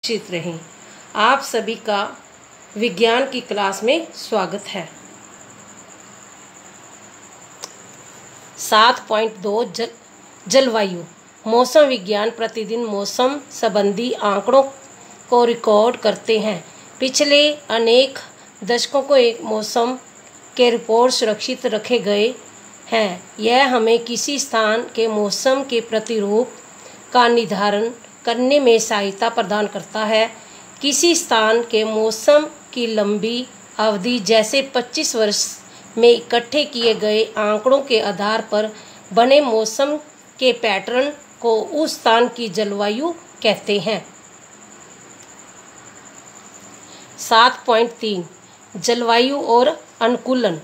सुरक्षित रहें। आप सभी का विज्ञान की क्लास में स्वागत है। 7.2 जलवायु मौसम विज्ञान प्रतिदिन मौसम संबंधी आंकड़ों को रिकॉर्ड करते हैं। पिछले अनेक दशकों को एक मौसम के रिपोर्ट सुरक्षित रखे गए हैं। यह हमें किसी स्थान के मौसम के प्रतिरूप का निर्धारण करने में सहायता प्रदान करता है। किसी स्थान के मौसम की लंबी अवधि जैसे 25 वर्ष में इकट्ठे किए गए आंकड़ों के आधार पर बने मौसम के पैटर्न को उस स्थान की जलवायु कहते हैं। 7.3 जलवायु और अनुकूलन।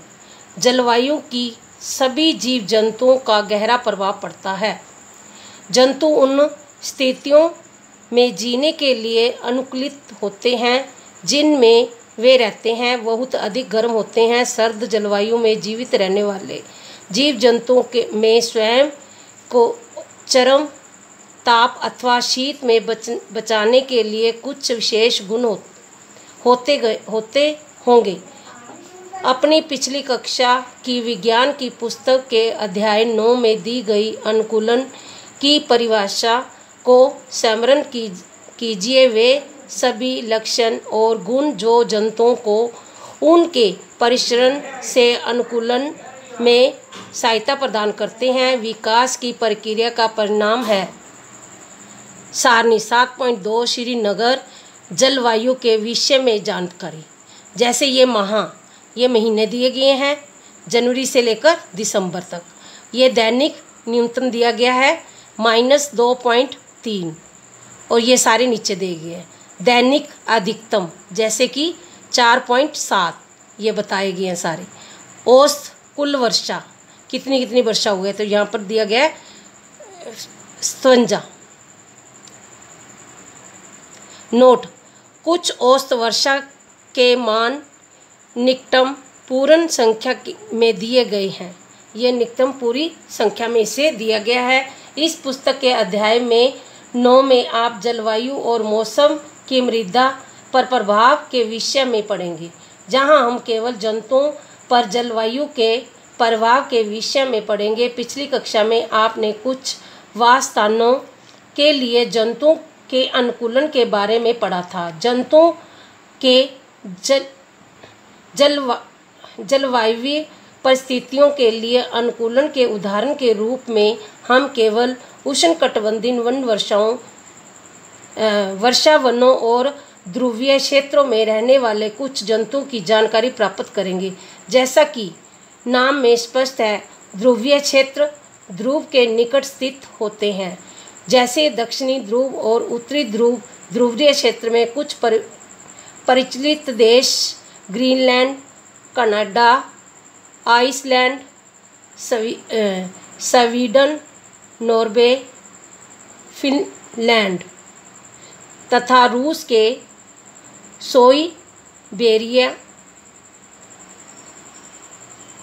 जलवायु की सभी जीव जंतुओं का गहरा प्रभाव पड़ता है। जंतु उन स्थितियों में जीने के लिए अनुकूलित होते हैं जिनमें वे रहते हैं। बहुत अधिक गर्म होते हैं। सर्द जलवायु में जीवित रहने वाले जीव जंतुओं के में स्वयं को चरम ताप अथवा शीत में बचाने के लिए कुछ विशेष गुण होते होंगे। अपनी पिछली कक्षा की विज्ञान की पुस्तक के अध्याय 9 में दी गई अनुकूलन की परिभाषा को स्मरण कीजिए। वे सभी लक्षण और गुण जो जंतुओं को उनके परिश्रम से अनुकूलन में सहायता प्रदान करते हैं, विकास की प्रक्रिया का परिणाम है। सारणी 7.2 श्रीनगर जलवायु के विषय में जानकारी। जैसे ये महीने दिए गए हैं जनवरी से लेकर दिसंबर तक। ये दैनिक न्यूनतम दिया गया है -2.3 और ये सारे नीचे दिए गए हैं। दैनिक अधिकतम जैसे कि 4.7 ये बताए गए हैं सारे। औसत कुल वर्षा कितनी वर्षा हुई है तो यहाँ पर दिया गया है 57। नोट: कुछ औसत वर्षा के मान निकटम पूर्ण संख्या में दिए गए हैं। ये निकटम पूरी संख्या में इसे दिया गया है। इस पुस्तक के अध्याय में 9 में आप जलवायु और मौसम की मृदा पर प्रभाव के विषय में पढ़ेंगे, जहां हम केवल जंतुओं पर जलवायु के प्रभाव के विषय में पढ़ेंगे। पिछली कक्षा में आपने कुछ वासस्थानों के लिए जंतुओं के अनुकूलन के बारे में पढ़ा था। जंतुओं के जलवायु परिस्थितियों के लिए अनुकूलन के उदाहरण के रूप में हम केवल उष्णकटिबंधीय वर्षा वनों और ध्रुवीय क्षेत्रों में रहने वाले कुछ जंतुओं की जानकारी प्राप्त करेंगे। जैसा कि नाम में स्पष्ट है, ध्रुवीय क्षेत्र ध्रुव के निकट स्थित होते हैं। जैसे दक्षिणी ध्रुव और उत्तरी ध्रुव। ध्रुवीय क्षेत्र में कुछ परिचालित देश Greenland, Canada, Iceland, Sweden, Norway, Finland तथा रूस के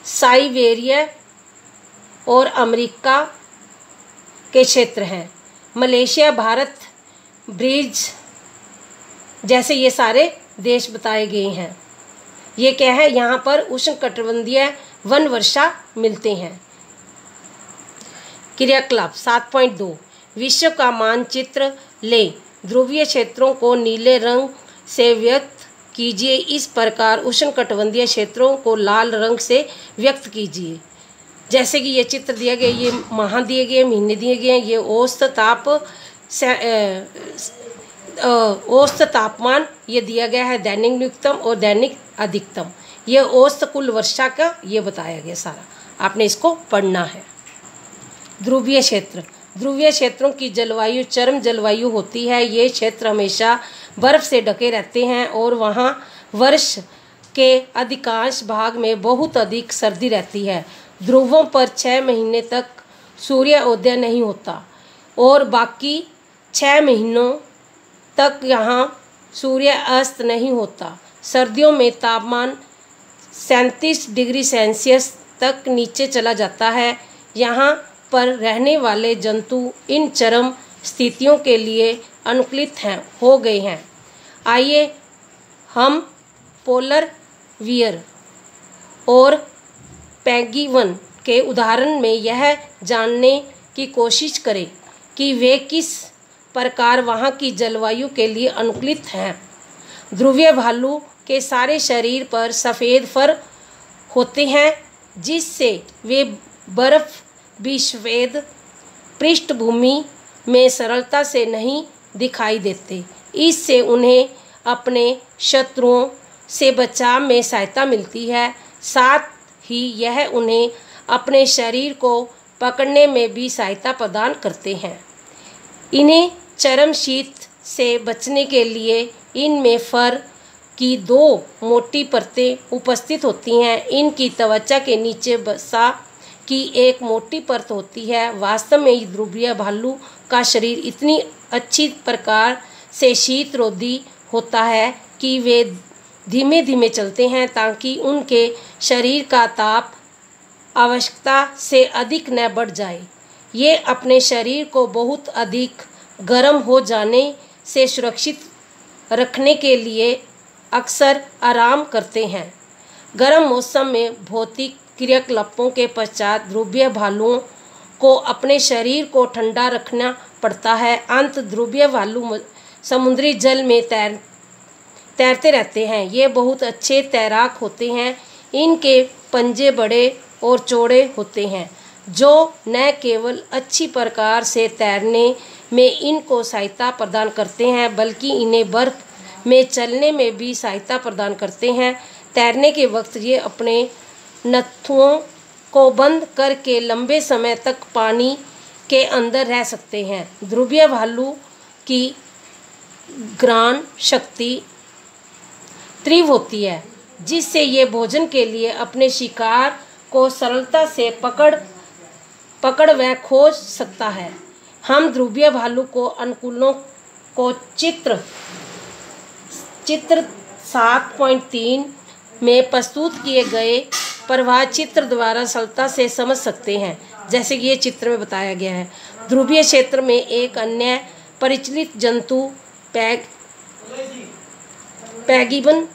साइबेरिया और अमेरिका के क्षेत्र हैं। मलेशिया, भारत, ब्रिज जैसे ये सारे देश बताए गए हैं। ये क्या है, यहाँ पर उष्णकटिबंधीय वन वर्षा मिलते हैं। क्रियाकलाप 7.2 विश्व का मानचित्र लें। ध्रुवीय क्षेत्रों को नीले रंग से व्यक्त कीजिए। इस प्रकार उष्णकटिबंधीय क्षेत्रों को लाल रंग से व्यक्त कीजिए। जैसे कि ये चित्र दिया गया, ये माह दिए गए, महीने दिए गए हैं। ये औसत तापमान ये दिया गया है, दैनिक न्यूनतम और दैनिक अधिकतम। ये औसत कुल वर्षा का ये बताया गया सारा, आपने इसको पढ़ना है। ध्रुवीय क्षेत्र। ध्रुवीय क्षेत्रों की जलवायु चरम जलवायु होती है। ये क्षेत्र हमेशा बर्फ से ढके रहते हैं और वहाँ वर्ष के अधिकांश भाग में बहुत अधिक सर्दी रहती है। ध्रुवों पर 6 महीने तक सूर्योदय नहीं होता और बाकी 6 महीनों तक यहाँ सूर्य अस्त नहीं होता। सर्दियों में तापमान 37 डिग्री सेल्सियस तक नीचे चला जाता है। यहाँ पर रहने वाले जंतु इन चरम स्थितियों के लिए अनुकूलित हो गए हैं। आइए हम पोलर वियर और पेंगुइन के उदाहरण में यह जानने की कोशिश करें कि वे किस प्रकार वहाँ की जलवायु के लिए अनुकूलित हैं। ध्रुवीय भालू के सारे शरीर पर सफ़ेद फर होते हैं, जिससे वे बर्फ भी सफ़ेद पृष्ठभूमि में सरलता से नहीं दिखाई देते। इससे उन्हें अपने शत्रुओं से बचाव में सहायता मिलती है। साथ ही यह उन्हें अपने शरीर को पकड़ने में भी सहायता प्रदान करते हैं। इन्हें चरम शीत से बचने के लिए इनमें फर की 2 मोटी परतें उपस्थित होती हैं। इनकी त्वचा के नीचे वसा की एक मोटी परत होती है। वास्तव में ध्रुवीय भालू का शरीर इतनी अच्छी प्रकार से शीतरोधी होता है कि वे धीमे धीमे चलते हैं ताकि उनके शरीर का ताप आवश्यकता से अधिक न बढ़ जाए। ये अपने शरीर को बहुत अधिक गर्म हो जाने से सुरक्षित रखने के लिए अक्सर आराम करते हैं। गर्म मौसम में भौतिक क्रियाकलापों के पश्चात ध्रुवीय भालुओं को अपने शरीर को ठंडा रखना पड़ता है। अंत ध्रुवीय भालू समुद्री जल में तैरते रहते हैं। ये बहुत अच्छे तैराक होते हैं। इनके पंजे बड़े और चौड़े होते हैं, जो न केवल अच्छी प्रकार से तैरने में इनको सहायता प्रदान करते हैं, बल्कि इन्हें बर्फ़ में चलने में भी सहायता प्रदान करते हैं। तैरने के वक्त ये अपने नथुओं को बंद करके लंबे समय तक पानी के अंदर रह सकते हैं। ध्रुवीय भालू की घ्राण शक्ति तीव्र होती है, जिससे ये भोजन के लिए अपने शिकार को सरलता से पकड़ व खोज सकता है। हम ध्रुवीय भालू को अनुकूलों को चित्र 7.3 में प्रस्तुत किए गए प्रवाह चित्र द्वारा सरलता से समझ सकते हैं, जैसे कि ये चित्र में बताया गया है। ध्रुवीय क्षेत्र में एक अन्य परिचालित जंतु पेंगुइन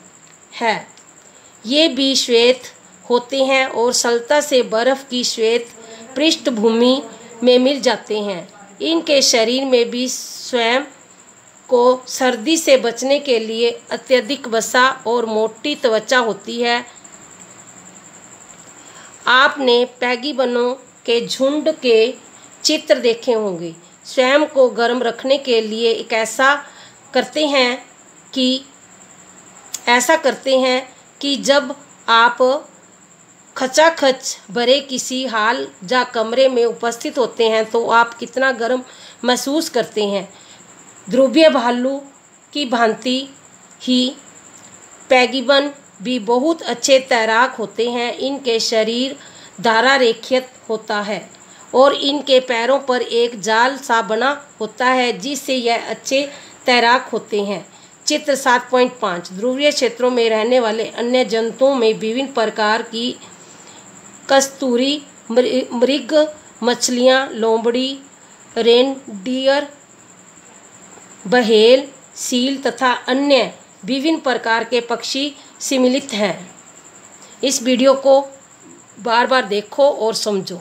है। ये भी श्वेत होते हैं और सरलता से बर्फ़ की श्वेत पृष्ठभूमि में मिल जाते हैं। इनके शरीर में भी स्वयं को सर्दी से बचने के लिए अत्यधिक वसा और मोटी त्वचा होती है। आपने पेंगुइनों के झुंड के चित्र देखे होंगे। स्वयं को गर्म रखने के लिए ऐसा करते हैं कि जब आप खचाखच भरे किसी हॉल या कमरे में उपस्थित होते हैं तो आप कितना गर्म महसूस करते हैं। ध्रुवीय भालू की भांति ही पेंगुइन भी बहुत अच्छे तैराक होते हैं। इनके शरीर धारारेखित होता है और इनके पैरों पर एक जाल सा बना होता है, जिससे यह अच्छे तैराक होते हैं। चित्र 7.5 ध्रुवीय क्षेत्रों में रहने वाले अन्य जंतुओं में विभिन्न प्रकार की कस्तूरी मृग, मछलियाँ, लोमड़ी, रेनडियर, बहेल, सील तथा अन्य विभिन्न प्रकार के पक्षी सम्मिलित हैं। इस वीडियो को बार बार देखो और समझो।